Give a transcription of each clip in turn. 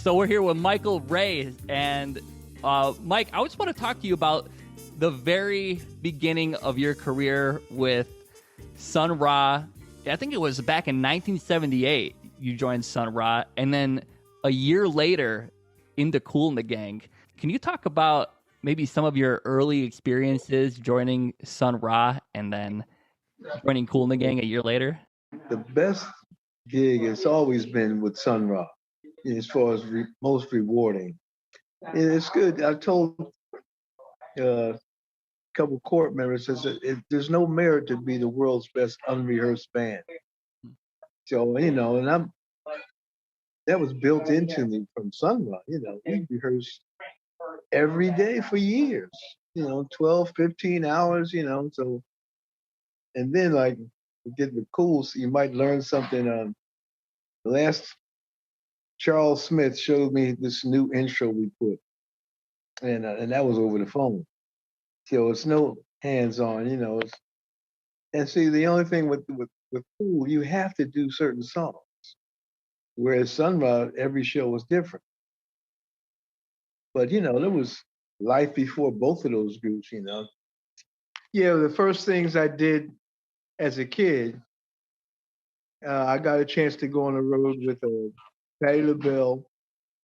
So we're here with Michael Ray, and Mike, I just want to talk to you about the very beginning of your career with Sun Ra. I think it was back in 1978 you joined Sun Ra, and then a year later into Kool The Gang. Can you talk about maybe some of your early experiences joining Sun Ra and then joining Kool The Gang a year later? The best gig has always been with Sun Ra, as far as most rewarding. It's good. I told a couple court members, there's no merit to be the world's best unrehearsed band. So, and that was built into me from Sun Ra. We rehearsed every day for years, 12, 15 hours, so, and then like get the cool, so you might learn something. The last Charles Smith showed me this new intro we put, and that was over the phone. So it's no hands-on, and see, the only thing with Kool, you have to do certain songs, whereas Sun Ra, every show was different. But there was life before both of those groups, Yeah, the first things I did as a kid, I got a chance to go on the road with Patti LaBelle,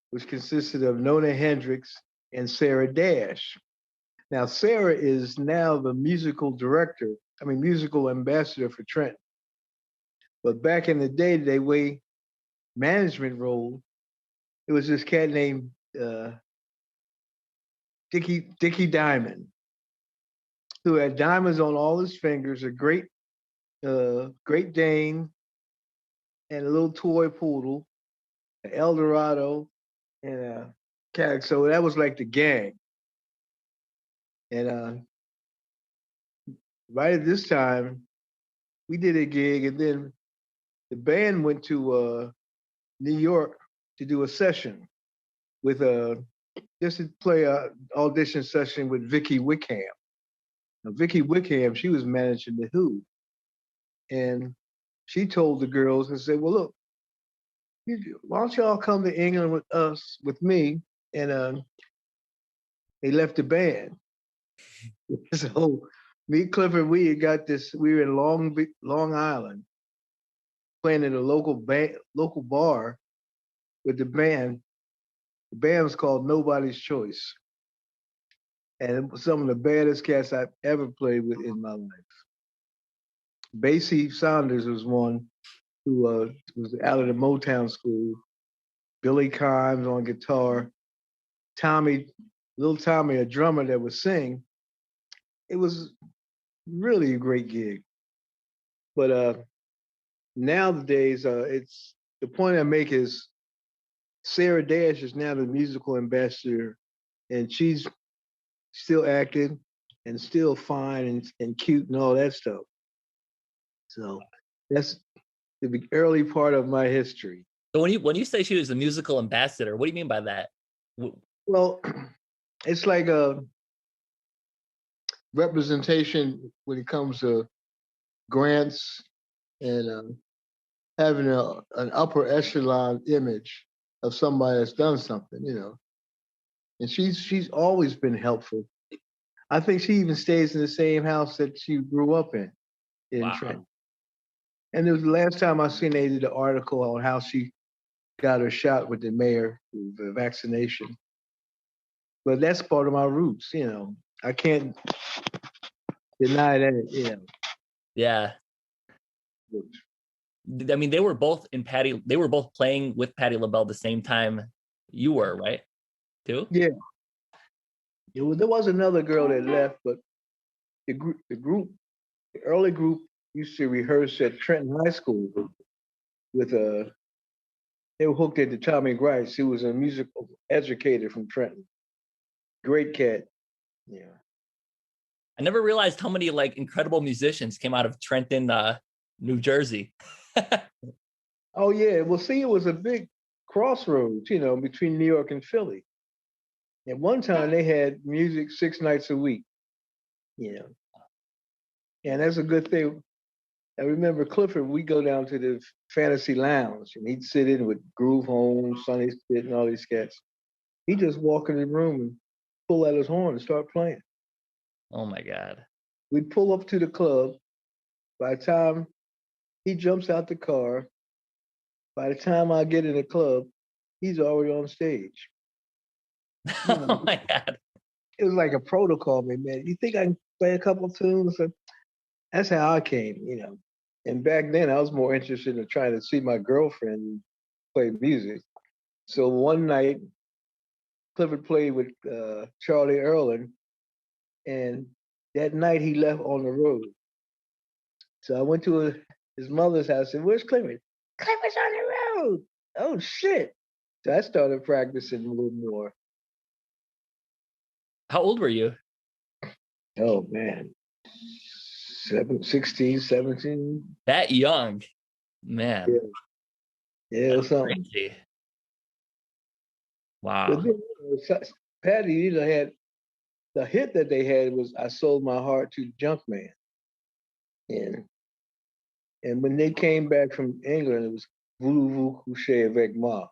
which consisted of Nona Hendrix and Sarah Dash. Now, Sarah is now the musical ambassador for Trenton. But back in the day, the way management rolled, it was this cat named Dickie Diamond, who had diamonds on all his fingers, a Great Dane, and a little toy poodle, an Eldorado, and a cat. So that was like the gang. And right at this time, we did a gig, and then the band went to New York to do a session with just to play a audition session with Vicky Wickham. Now, Vicky Wickham, she was managing the Who, and she told the girls and said, "Well, look, why don't y'all come to England with me?" And they left the band. So me, Clifford, we had got this. We were in Long Island, playing at a local bar with the band. The band was called Nobody's Choice, and it was some of the baddest cats I've ever played with in my life. Basie Saunders was one who was out of the Motown school. Billy Kimes on guitar. Little Tommy, a drummer that would sing. It was really a great gig. But nowadays, it's the point I make is Sarah Dash is now the musical ambassador, and she's still acting and still fine and cute and all that stuff. So that's the early part of my history. So when you say she was a musical ambassador, what do you mean by that? Well, it's like a representation when it comes to grants and having an upper echelon image of somebody that's done something, And she's always been helpful. I think she even stays in the same house that she grew up in Wow. Trenton. And it was the last time I seen they did an article on how she got her shot with the mayor, the vaccination. But that's part of my roots, I can't deny that, Yeah. I mean, they were both playing with Patti LaBelle the same time you were, right? Too? Yeah. There was another girl that left, but the early group used to rehearse at Trenton High School with they were hooked into Tommy Grice, who was a musical educator from Trenton. Great cat. Yeah. I never realized how many incredible musicians came out of Trenton, New Jersey. Oh yeah. Well, see, it was a big crossroads, between New York and Philly. At one time, they had music 6 nights a week, And that's a good thing. I remember Clifford, we go down to the Fantasy Lounge and he'd sit in with Groove Holmes, Sonny Stitt, and all these cats. He'd just walk in the room and pull out his horn and start playing. Oh my God. We'd pull up to the club. By the time he jumps out the car, by the time I get in the club, he's already on stage. Oh my God. It was like a protocol, man. You think I can play a couple tunes? That's how I came, And back then, I was more interested in trying to see my girlfriend play music. So one night, Clifford played with Charlie Earlin, and that night he left on the road. So I went to his mother's house and said, "Where's Clifford?" "Clifford's on the road." "Oh, shit." So I started practicing a little more. How old were you? Oh, man. 16, 17. That young? Man. Yeah, it was something. Crazy. Wow. But then, Patti, had the hit that they had was "I Sold My Heart to Junkman." And when they came back from England, it was "Voulez-vous coucher avec moi?"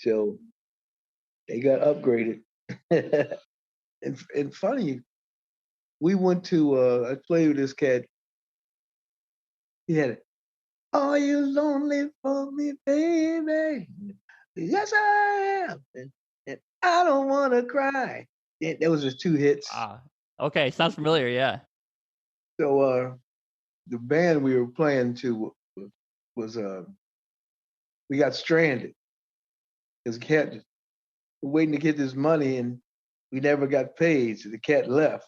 So they got upgraded. and funny, we went to, I played with this cat. He had it. "Are you lonely for me, baby?" "Yes, I am." And "I don't want to cry." That was just two hits. Okay, sounds familiar, yeah. So the band we were playing to was we got stranded because the cat was waiting to get this money and we never got paid, so the cat left.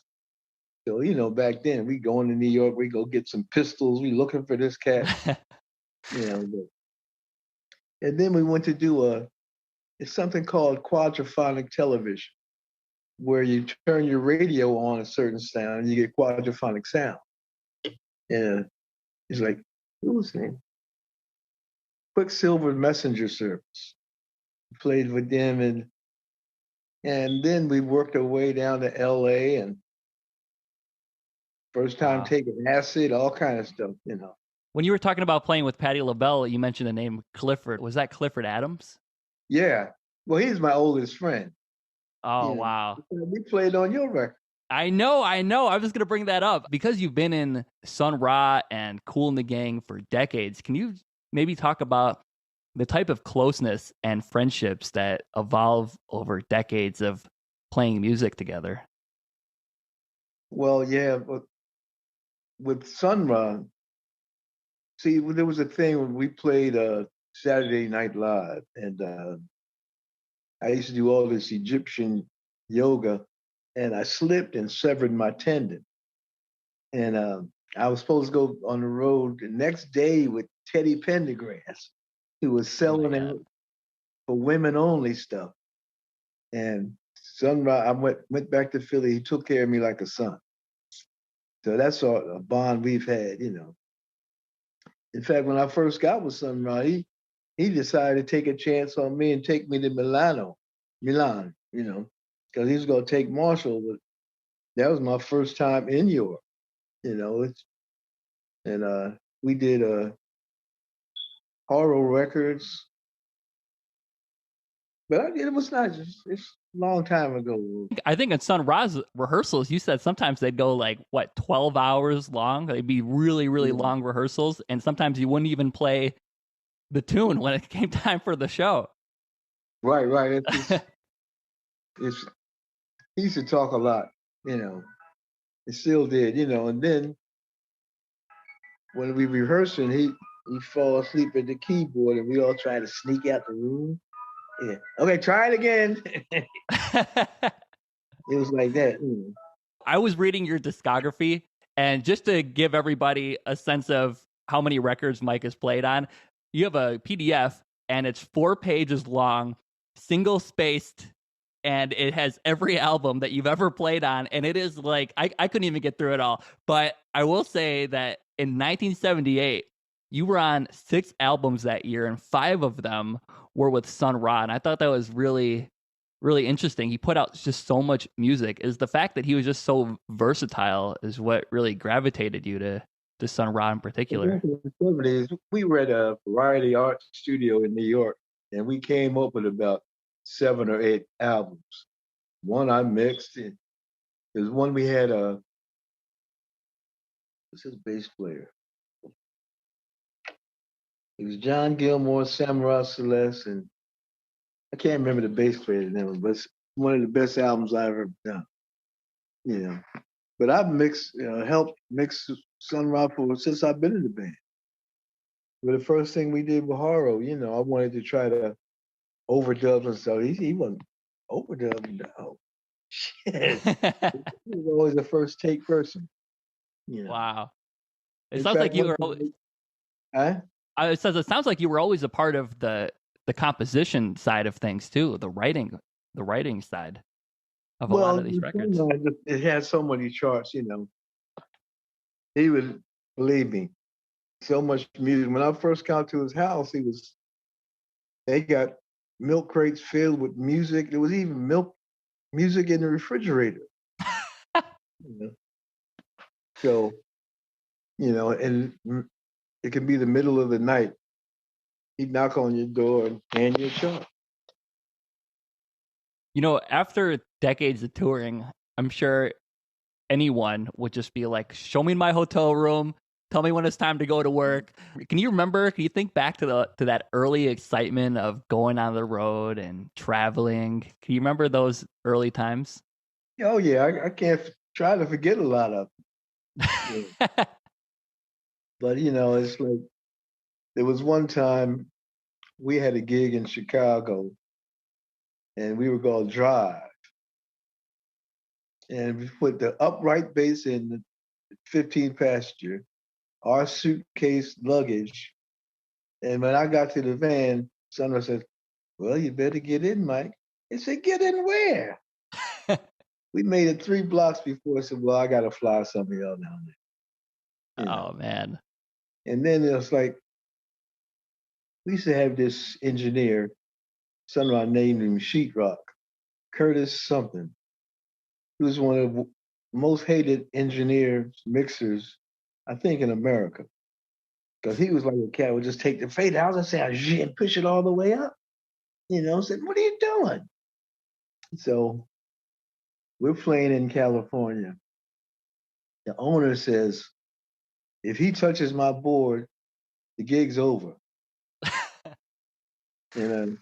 So back then we going to New York, we go get some pistols, we looking for this cat. And then we went to do it's something called quadraphonic television, where you turn your radio on a certain sound and you get quadraphonic sound. And it's like, what was his name? Quicksilver Messenger Service. We played with them, and then we worked our way down to LA, and first time taking acid, all kind of stuff, When you were talking about playing with Patti LaBelle, you mentioned the name Clifford. Was that Clifford Adams? Yeah. Well, he's my oldest friend. Oh, wow. We played on your record. I know. I was going to bring that up. Because you've been in Sun Ra and Kool the Gang for decades, can you maybe talk about the type of closeness and friendships that evolve over decades of playing music together? Well, yeah, but with Sun Ra, see, there was a thing when we played Saturday Night Live, and I used to do all this Egyptian yoga, and I slipped and severed my tendon. And I was supposed to go on the road the next day with Teddy Pendergrass, who was selling it for women only stuff. And Sun Ra, I went back to Philly. He took care of me like a son. So that's a bond we've had, In fact, when I first got with Sun Ra, he decided to take a chance on me and take me to Milan, because he was going to take Marshall. But that was my first time in Europe, and we did horror records. But it was not just, it's a long time ago. I think in Sun Ra's rehearsals, you said sometimes they'd go 12 hours long? They'd be really, really long rehearsals. And sometimes you wouldn't even play the tune when it came time for the show. Right. He used to talk a lot, It still did, and then when we rehearsing, he'd fall asleep at the keyboard and we all try to sneak out the room. Yeah. Okay, try it again. It was like that. I was reading your discography, and just to give everybody a sense of how many records Mike has played on, you have a PDF, and it's 4 pages long, single spaced, and it has every album that you've ever played on. And it is I couldn't even get through it all. But I will say that in 1978, you were on 6 albums that year, and 5 of them were with Sun Ra. And I thought that was really, really interesting. He put out just so much music. Is the fact that he was just so versatile is what really gravitated you to to Sun Ra in particular? Back in the 70s, we were at a variety art studio in New York, and we came up with about 7 or 8 albums. One I mixed. There's one we had what's his bass player? It was John Gilmore, Sam Ross Celeste, and I can't remember the bass player's name, but it's one of the best albums I ever done. You know, but I've mixed, helped mix Sun Ra since I've been in the band. But the first thing we did with Haro, I wanted to try to overdub and stuff. He wasn't overdubbing. No, shit. He was always the first take person. Wow. It In sounds fact, like you one were. time- Huh? It sounds like you were always a part of the composition side of things too, the writing side of a lot of these records. It had so many charts. He would, believe me, so much music. When I first got to his house, they got milk crates filled with music. There was even music in the refrigerator. So, and it could be the middle of the night. He'd knock on your door and hand you a chart. After decades of touring, I'm sure anyone would just be like, show me my hotel room, tell me when it's time to go to work. Can you think back to that early excitement of going on the road and traveling? Can you remember those early times? Oh yeah, I can't try to forget a lot of them. But it's like there was one time we had a gig in Chicago and we were called Drive. And we put the upright bass in the 15 passenger, our suitcase luggage. And when I got to the van, Sun Ra said, well, you better get in, Mike. I said, get in where? We made it 3 blocks before. I said, well, I got to fly some of y'all down there. Oh, man. And then it was like, we used to have this engineer, Sun Ra named him Sheetrock, Curtis something. He was one of the most hated engineers, mixers, I think, in America. Because he was like a cat would just take the fade out and say, and push it all the way up. Said, what are you doing? So we're playing in California. The owner says, if he touches my board, the gig's over. And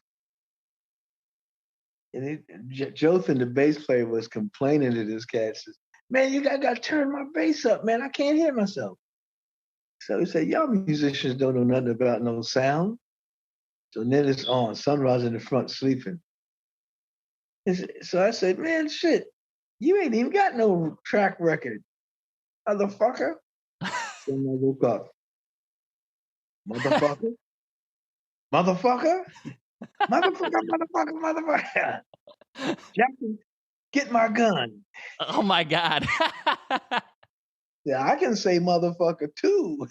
Jothan, the bass player, was complaining to this cat. Says, man, you got to turn my bass up, man. I can't hear myself. So he said, y'all musicians don't know nothing about no sound. So then it's on. Sun Ra's in the front sleeping. So I said, man, shit, you ain't even got no track record, motherfucker. So I woke up. Motherfucker? Motherfucker? Motherfucker. Jackson, get my gun. Oh, my God. Yeah, I can say motherfucker too.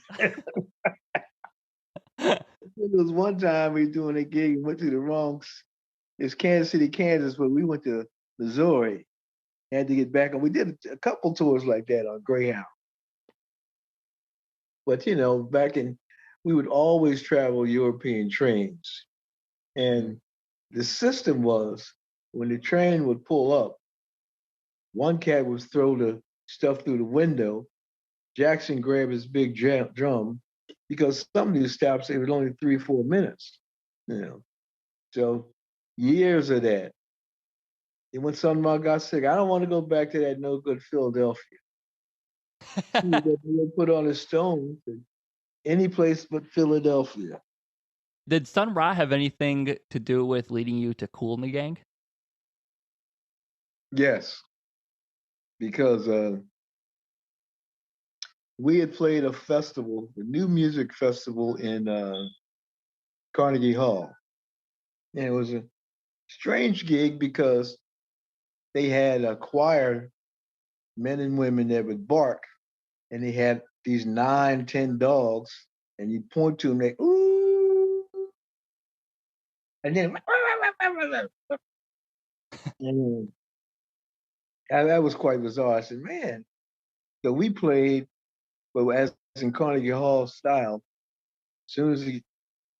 There was one time we doing a gig and went to the wrong, it's Kansas City, Kansas, but we went to Missouri. Had to get back, and we did a couple tours like that on Greyhound. But we would always travel European trains. And the system was when the train would pull up, one cat would throw the stuff through the window. Jackson grabbed his big drum because some of these stops, it was only 3-4 minutes. So years of that. And when Sun Ra got sick, I don't want to go back to that no good Philadelphia. He put on a stone any place but Philadelphia. Did Sun Ra have anything to do with leading you to Kool the Gang? Yes, because we had played a festival, a new music festival in Carnegie Hall. And it was a strange gig because they had a choir, men and women that would bark, and they had these 9-10 dogs, and you point to them, they ooh, and then and that was quite bizarre. I said, man. So we played, but as in Carnegie Hall style. As soon as the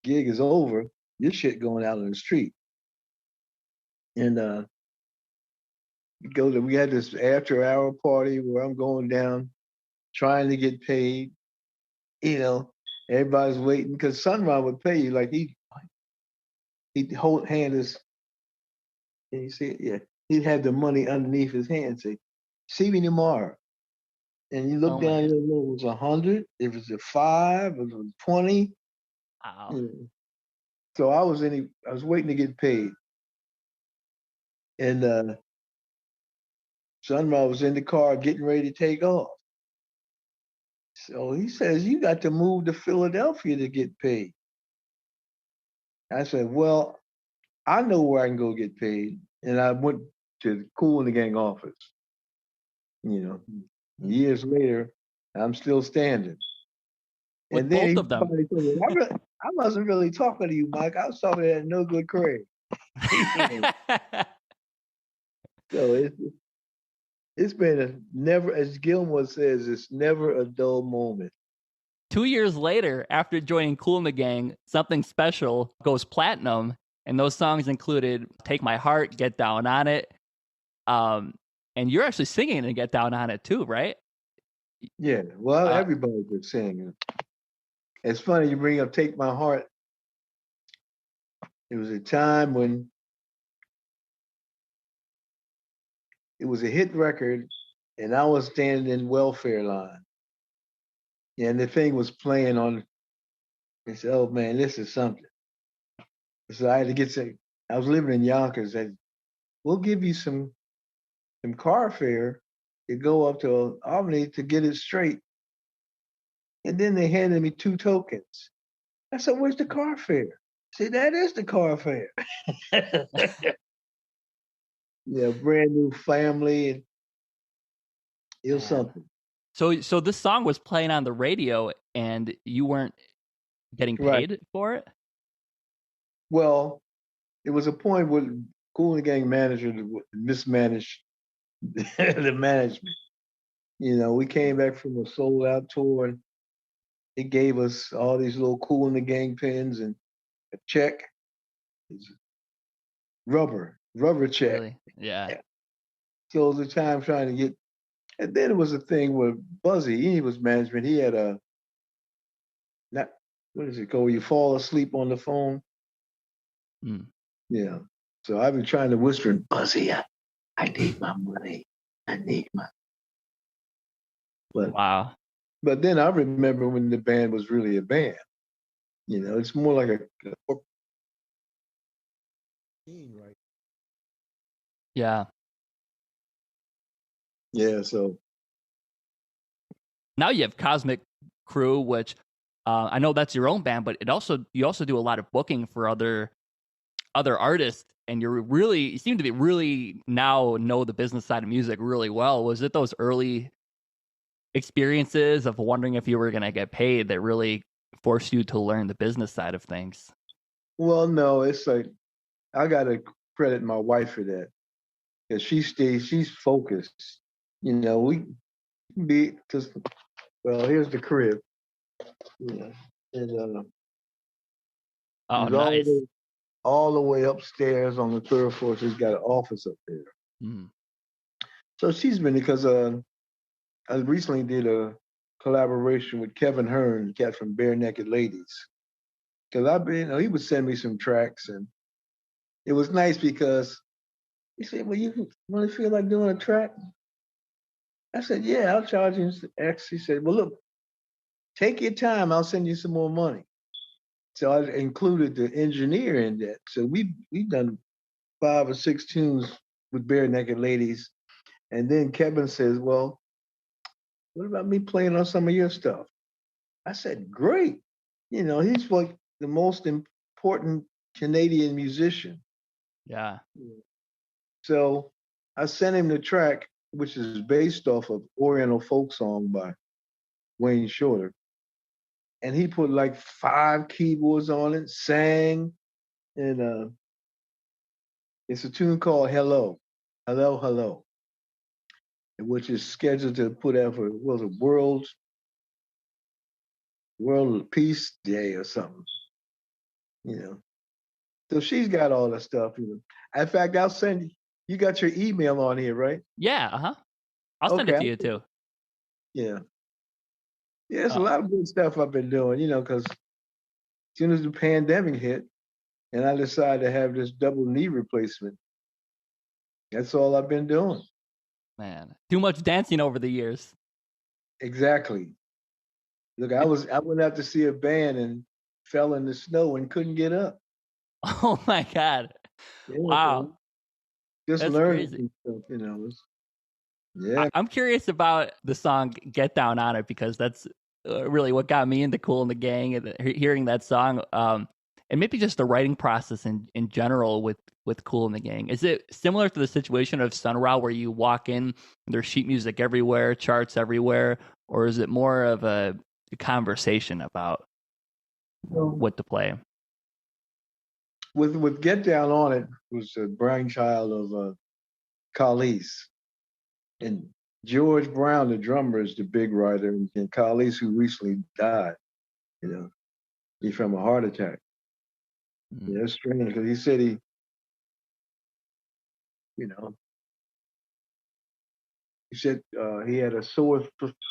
gig is over, your shit going out on the street. And we had this after hour party where I'm going down trying to get paid. Everybody's waiting because Sun Ra would pay you like he'd hold hand his, and you see it, yeah. He'd have the money underneath his hand and say, see me tomorrow. And you look down, it was 100, it was a 5, it was 20. Wow. So I was waiting to get paid. And Sun Ra was in the car getting ready to take off. So he says, you got to move to Philadelphia to get paid. I said, well, I know where I can go get paid. And I went to the Kool The Gang office. Years later, I'm still standing. With and then both of them. Told me, I wasn't really talking to you, Mike. I was talking to that no good Krewe. So it's been never, as Gilmore says, it's never a dull moment. 2 years later, after joining Kool The Gang, Something Special goes platinum, and those songs included Take My Heart, Get Down on It, and you're actually singing and Get Down on It too, right? Yeah, well, everybody was singing. It's funny you bring up Take My Heart. It was a time when it was a hit record, and I was standing in welfare line. And the thing was playing on. I said, oh man, this is something. So I had to I was living in Yonkers. And we'll give you some car fare to go up to Albany to get it straight. And then they handed me 2 tokens. I said, where's the car fare? I said, that is the car fare. Yeah, brand new family. And it was something. So this song was playing on the radio, and you weren't getting paid for it? Well, it was a point where Kool The Gang manager mismanaged the management. We came back from a sold out tour, and he gave us all these little Kool The Gang pins and a check, rubber check. Really? Yeah. So it was a time trying to get, and then it was a thing where Buzzy, he was management. He had what is it called? You fall asleep on the phone. Yeah. So I've been trying to whisper, Buzzy, I need my money. I need my. But wow. But then I remember when the band was really a band. It's more like a right? Yeah. Yeah. So now you have Cosmic Krewe, which I know that's your own band, but you also do a lot of booking for other artists, and you seem to be really now know the business side of music really well. Was it those early experiences of wondering if you were going to get paid that really forced you to learn the business side of things? Well, no, it's like I got to credit my wife for that, because she's focused. Because here's the crib. And nice. All the way upstairs on the 3rd floor. She's got an office up there. So she's been, because I recently did a collaboration with Kevin Hearn, the cat from Barenaked Ladies. Because he would send me some tracks, and it was nice because he said, well, you really feel like doing a track? I said, yeah, I'll charge you X. He said, well, look, take your time. I'll send you some more money. So I included the engineer in that. So we've done 5 or 6 tunes with Barenaked Ladies. And then Kevin says, well, what about me playing on some of your stuff? I said, great. He's like the most important Canadian musician. Yeah. So I sent him the track, which is based off of Oriental Folk Song by Wayne Shorter. And he put like 5 keyboards on it, sang, and it's a tune called Hello, Hello, Hello, which is scheduled to put out for, the world's World Peace Day or something. So she's got all the stuff. In fact, I'll send you. You got your email on here, right? Yeah, I'll send it Okay. to you too. Yeah. Yeah, it's a lot of good stuff I've been doing, because as soon as the pandemic hit and I decided to have this double knee replacement, that's all I've been doing. Man, too much dancing over the years. Exactly. Look, I went out to see a band and fell in the snow and couldn't get up. Oh my God. Yeah, Wow. just That's learning crazy. stuff, Yeah. I'm curious about the song "Get Down on It" because that's really what got me into Kool and the Gang and hearing that song. And maybe just the writing process in general with Kool and the Gang. Is it similar to the situation of Sun Ra where you walk in, there's sheet music everywhere, charts everywhere, or is it more of a conversation about what to play? With Get Down on It was a brainchild of Khalees. And George Brown, the drummer, is the big writer, and Khalees, who recently died, he's from a heart attack. Yeah, it's strange because he said he had a sore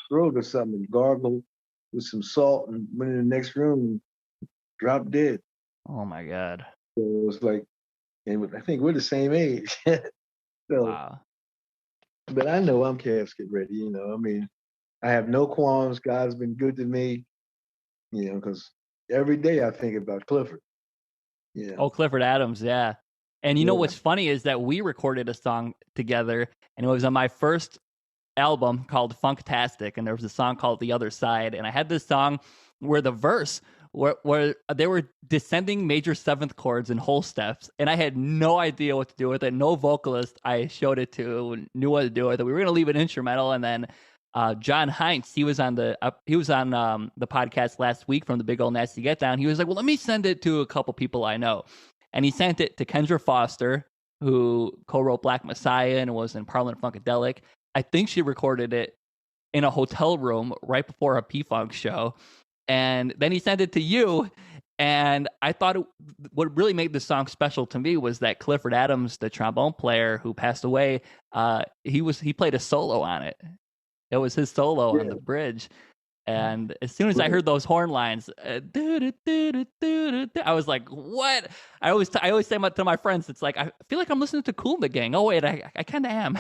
throat or something, gargled with some salt, and went in the next room and dropped dead. Oh my God. So it was like, and I think we're the same age. So, wow. But I know I'm casket ready. I have no qualms. God's been good to me. Because every day I think about Clifford. Yeah. Oh, Clifford Adams, yeah. And you know what's funny is that we recorded a song together, and it was on my first album called Funktastic, and there was a song called The Other Side, and I had this song where the verse where they were descending major seventh chords in whole steps, and I had no idea what to do with it. No vocalist I showed it to knew what to do with it. We were gonna leave it instrumental, and then John Heinz, he was on the podcast last week from the Big Old Nasty Get Down. He was like, well, let me send it to a couple people I know. And he sent it to Kendra Foster, who co-wrote Black Messiah and was in Parliament Funkadelic. I think she recorded it in a hotel room right before a P-Funk show. And then he sent it to you. And I thought what really made the song special to me was that Clifford Adams, the trombone player who passed away, he played a solo on it. It was his solo on the bridge. And as soon as I heard those horn lines, I was like, what? I always say to my friends, it's like, I feel like I'm listening to Kool the Gang. Oh, wait, I kind of am.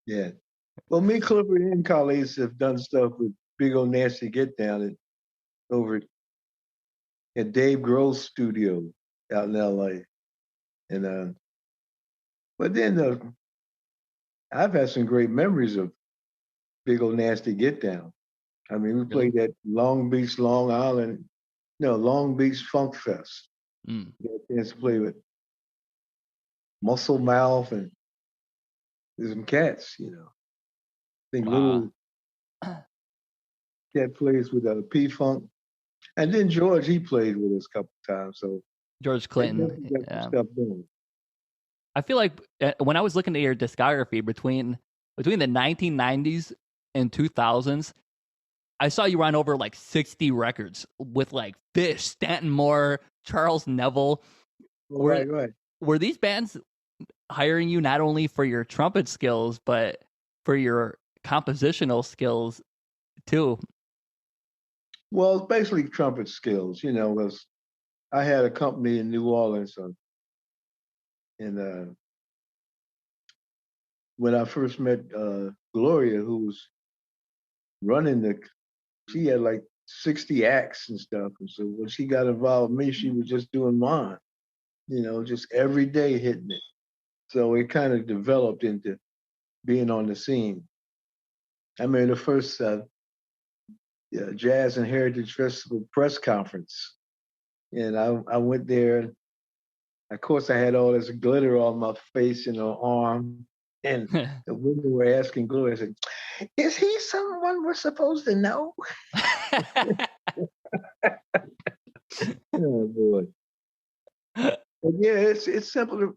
Yeah. Well, me, Clifford, and Khalees have done stuff with Big Old Nasty Get Down over at Dave Grohl's studio out in L.A. And but then I've had some great memories of Big Old Nasty Get Down. I mean, we played at Long Beach, Long Island, Long Beach Funk Fest. We got a chance to play with Muscle Mouth and some cats, I think Little Cat plays with P-Funk. And then George, he played with us a couple times. So George Clinton. Stuff doing. I feel like when I was looking at your discography between the 1990s and 2000s, I saw you run over like 60 records with like Fish, Stanton Moore, Charles Neville. Right. Were these bands hiring you not only for your trumpet skills, but for your compositional skills too? Well, it's basically trumpet skills, because I had a company in New Orleans, and when I first met Gloria, who was running she had like 60 acts and stuff. And so when she got involved with me, she was just doing mine, just every day hitting it. So it kind of developed into being on the scene. I mean, the first Jazz and Heritage Festival press conference. And I went there. Of course, I had all this glitter on my face and arm. And the women were asking Gloria, I said, is he someone we're supposed to know? Oh, boy. But yeah, it's simple.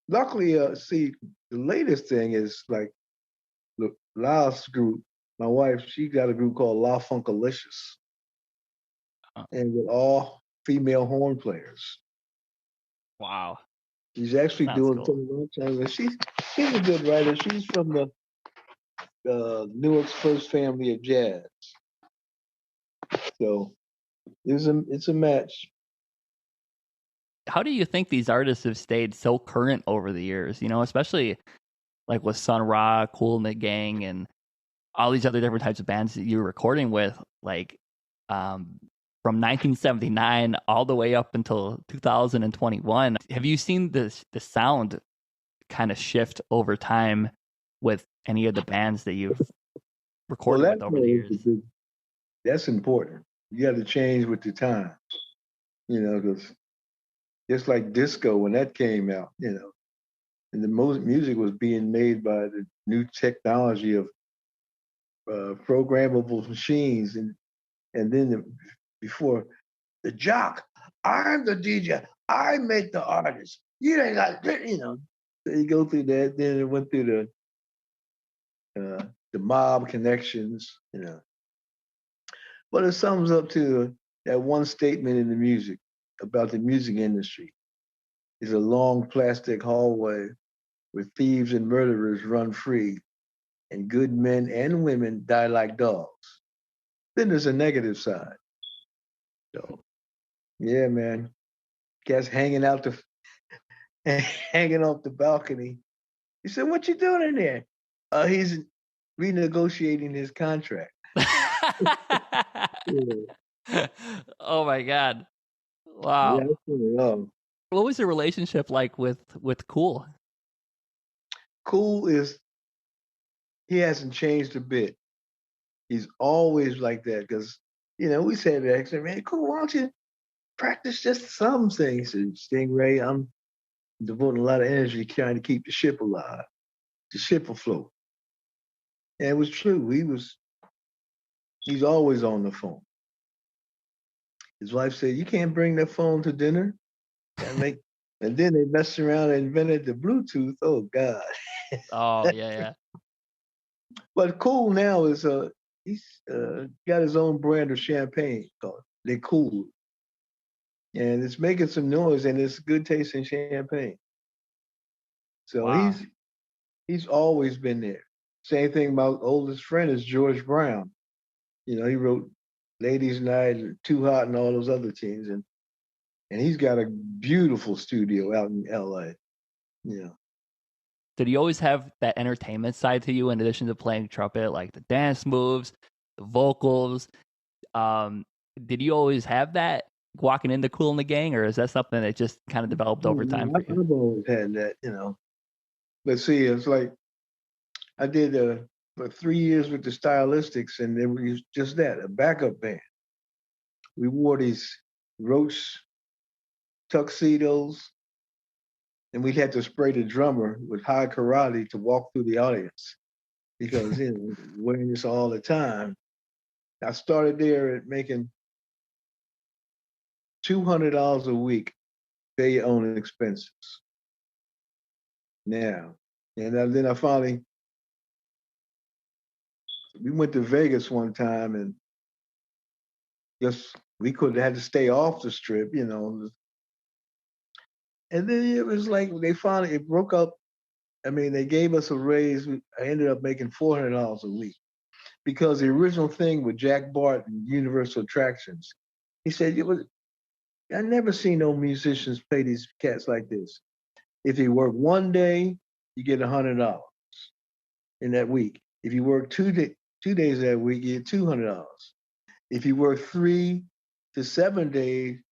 Luckily, see, the latest thing is like the Laos group my wife, she got a group called La Funkalicious, Oh, and with all female horn players. wow. She's actually Sounds doing cool. some of her songs. And she's a good writer. She's from the Newark's first family of jazz. So it's a match. How do you think these artists have stayed so current over the years? You know, especially like with Sun Ra, Kool The Gang, and all these other different types of bands that you were recording with, like from 1979 all the way up until 2021. Have you seen the sound kind of shift over time with any of the bands that you've recorded with over the years? That's important. You got to change with the times, you know, because just like disco when that came out, you know, and the most music was being made by the new technology of programmable machines, and then before the jock, I'm the DJ, I make the artist. You ain't got, you know. So you go through that. Then it went through the mob connections, you know. But it sums up to that one statement in the music about the music industry. It's a long plastic hallway where thieves and murderers run free, and good men and women die like dogs. Then there's a negative side. So, yeah, man, cats hanging out hanging off the balcony. He said, "What you doing in there?" He's renegotiating his contract. Yeah. Oh my God! Yeah, Wow. what was your relationship like with Kool? Kool he hasn't changed a bit. He's always like that because, you know, we said that. I said, "Man, Kool, why don't you practice just some things?" And Stingray, I'm devoting a lot of energy trying to keep the ship alive, the ship afloat. And it was true. He's always on the phone. His wife said, "You can't bring that phone to dinner." And then they messed around and invented the Bluetooth. Oh God. Oh yeah. But Kool now is he's got his own brand of champagne called they Kool, and it's making some noise, and it's good tasting champagne. So Wow. he's always been there. Same thing. My oldest friend is George Brown. You know, he wrote Ladies Night, Too Hot, and all those other tunes, and he's got a beautiful studio out in L.A. You know. Did you always have that entertainment side to you in addition to playing trumpet, like the dance moves, the vocals? Did you always have that walking into Kool The Gang, or is that something that just kind of developed over time for you? I've always had that, you know. But see, it's like I did for 3 years with the Stylistics, and it was just that, a backup band. We wore these roach tuxedos, and we had to spray the drummer with high karate to walk through the audience because, you know, wearing this all the time. I started there at making $200 a week, pay your own expenses. Now, and then I finally, we went to Vegas one time, and just we could have had to stay off the strip, you know. And then it was like it broke up. I mean, they gave us a raise. I ended up making $400 a week because the original thing with Jack Barton, Universal Attractions, he said I never seen no musicians play these cats like this. If you work one day, you get $100 in that week. If you work 2 days that week, you get $200. If you work 3 to 7 days,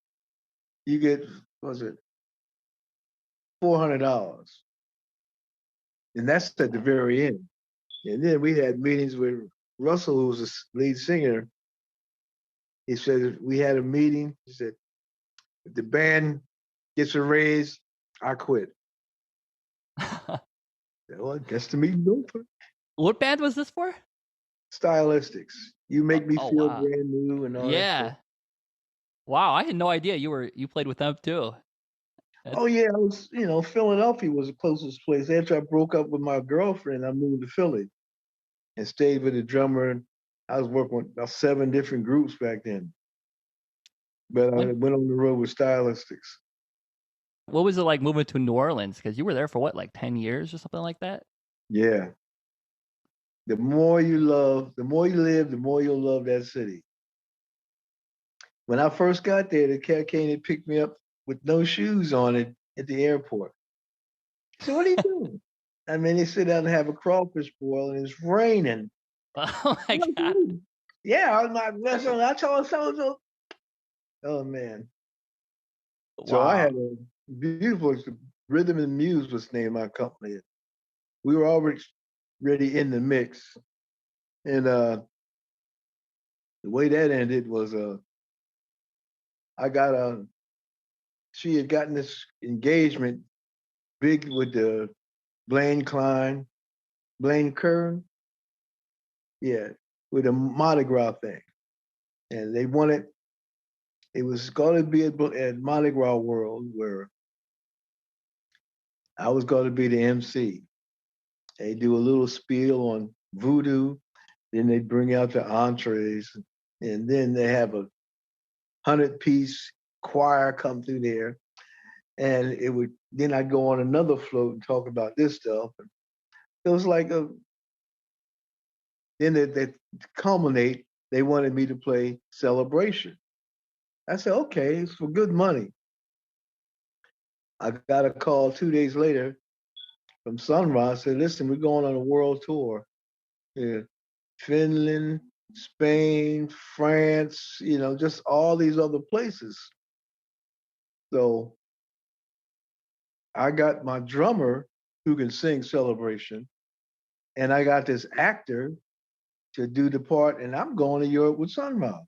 you get $400, and that's at the very end. And then we had meetings with Russell, who was the lead singer. He said we had a meeting. He said, "If the band gets a raise, I quit." Well, I guess the meeting over. What band was this for? Stylistics. You make me Oh feel wow. brand new and all that Yeah. stuff. Wow, I had no idea you played with them too. Oh yeah, I was, you know, Philadelphia was the closest place. After I broke up with my girlfriend, I moved to Philly. and stayed with the drummer. I was working with about 7 different groups back then. But I went on the road with Stylistics. What was it like moving to New Orleans? Because you were there for what, like 10 years or something like that? Yeah. The more you live, the more you'll love that city. When I first got there, the cat came and picked me up with no shoes on it at the airport. I said, what are you doing? I mean, they sit down and have a crawfish boil and it's raining. Oh my God. Yeah, I was like, listen, I told so. Oh man. Wow. So I had a beautiful Rhythm and Muse was the name of my company. We were already in the mix. And the way that ended was she had gotten this engagement big with the Blaine Kern, yeah, with a Mardi Gras thing. And they wanted, it was going to be at Mardi Gras World where I was going to be the MC. They do a little spiel on voodoo, then they bring out the entrees, and then they have a 100-piece choir come through there. And then I'd go on another float and talk about this stuff. It was like then they culminate, they wanted me to play Celebration. I said, okay, it's for good money. I got a call 2 days later from Sun Ra. Said, listen, we're going on a world tour. Yeah. Finland, Spain, France, just all these other places. So I got my drummer who can sing Celebration, and I got this actor to do the part, and I'm going to Europe with Sun Ra.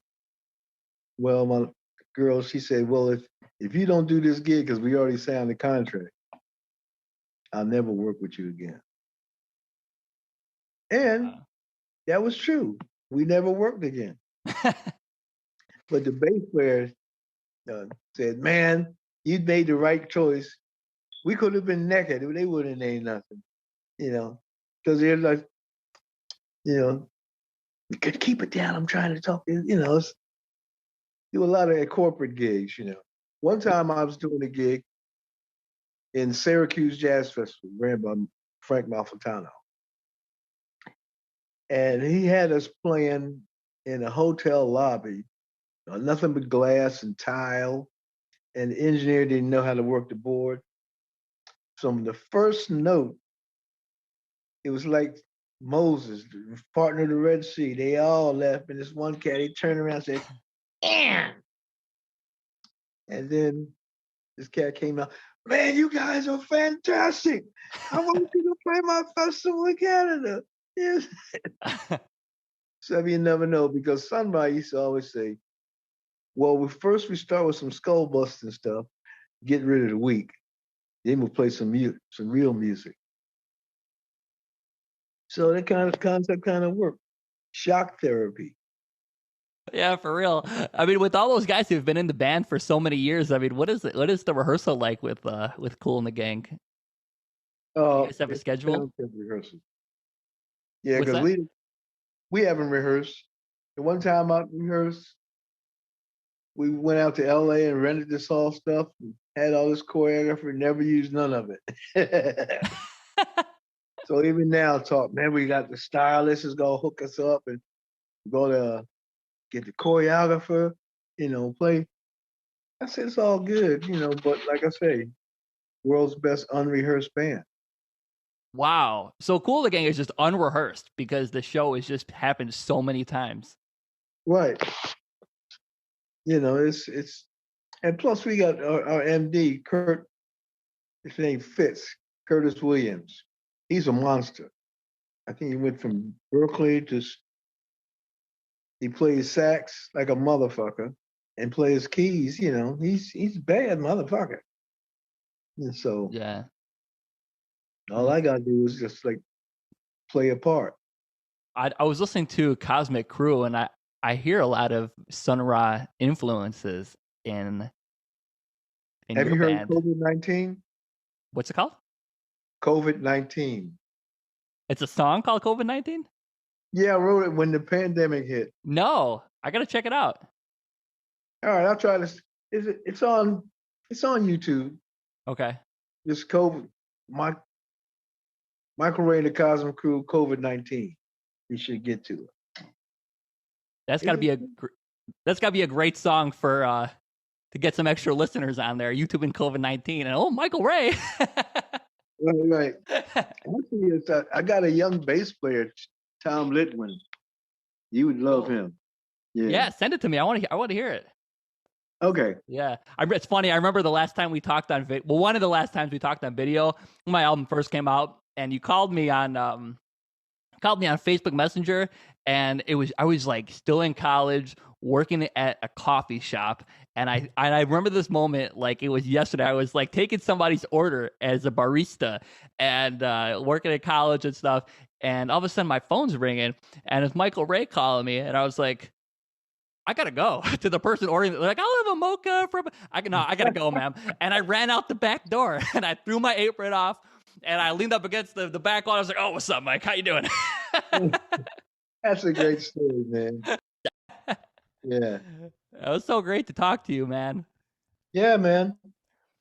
Well, my girl, she said, well, if you don't do this gig, because we already signed the contract, I'll never work with you again. And that was true. We never worked again. But the bass player said, man, you made the right choice. We could have been naked. They wouldn't have named nothing, because they're like, you could keep it down. I'm trying to talk, do a lot of corporate gigs, One time I was doing a gig in Syracuse Jazz Festival, ran by Frank Malfitano. And he had us playing in a hotel lobby, nothing but glass and tile, and the engineer didn't know how to work the board. So the first note, it was like Moses, the partner of the Red Sea. They all left, and this one cat, he turned around and said, "And." And then this cat came out, man, you guys are fantastic. I want you to play my festival in Canada. Yes. So you never know, because somebody used to always say, well, we start with some skull busting stuff, get rid of the weak. Then we'll play some real music. So that kind of concept kind of worked. Shock therapy. Yeah, for real. I mean, with all those guys who've been in the band for so many years, I mean, what is the rehearsal like with Kool and the Gang? You guys have a schedule? Rehearsal. Yeah, because we haven't rehearsed. The one time I rehearsed, we went out to LA and rented this all stuff, and had all this choreography, never used none of it. So even now, man, we got the stylists is gonna hook us up, and we're gonna get the choreographer, play. I said, it's all good, but like I say, world's best unrehearsed band. Wow. So Kool the Gang is just unrehearsed because the show has just happened so many times. Right. It's and plus we got our MD, Kurt, his name Fitz, Curtis Williams. He's a monster. I think he went from Berkeley he plays sax like a motherfucker and plays keys, he's a bad motherfucker. And so yeah, all I gotta do is just like play a part. I was listening to Cosmic Krewe, and I hear a lot of Sun Ra influences in Have your you heard band. COVID-19? What's it called? COVID-19. It's a song called COVID-19? Yeah, I wrote it when the pandemic hit. No, I gotta check it out. All right, I'll try this. It's on YouTube. Okay. This COVID, Michael Ray and the Cosmic Crew, COVID-19. We should get to it. That's gotta be a great song for to get some extra listeners on there. YouTube and COVID-19, and oh, Michael Ray. Right. Actually, I got a young bass player, Tom Litwin. You would love him. Yeah, send it to me. I want to hear it. Okay. Yeah, it's funny. I remember the last time we talked on video. Well, one of the last times we talked on video, when my album first came out, and you called me on Facebook Messenger, and I was like still in college, working at a coffee shop, and I remember this moment like it was yesterday. I was like taking somebody's order as a barista, and working at college and stuff, and all of a sudden my phone's ringing, and it's Michael Ray calling me, and I was like, I gotta go to the person ordering. They're like, I'll have a mocha I gotta go, ma'am. And I ran out the back door and I threw my apron off and I leaned up against the back wall. I was like, oh, what's up, Mike? How you doing? That's a great story, man. Yeah. It was so great to talk to you, man. Yeah, man.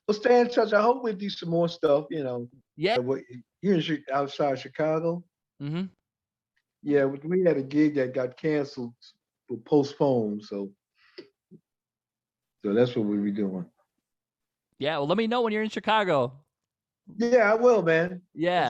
We'll stay in touch. I hope we do some more stuff, Yeah. You're outside Chicago? Mm-hmm. Yeah, we had a gig that got canceled. Postponed, so that's what we'll be doing. Yeah, well, let me know when you're in Chicago. Yeah, I will, man. Yeah.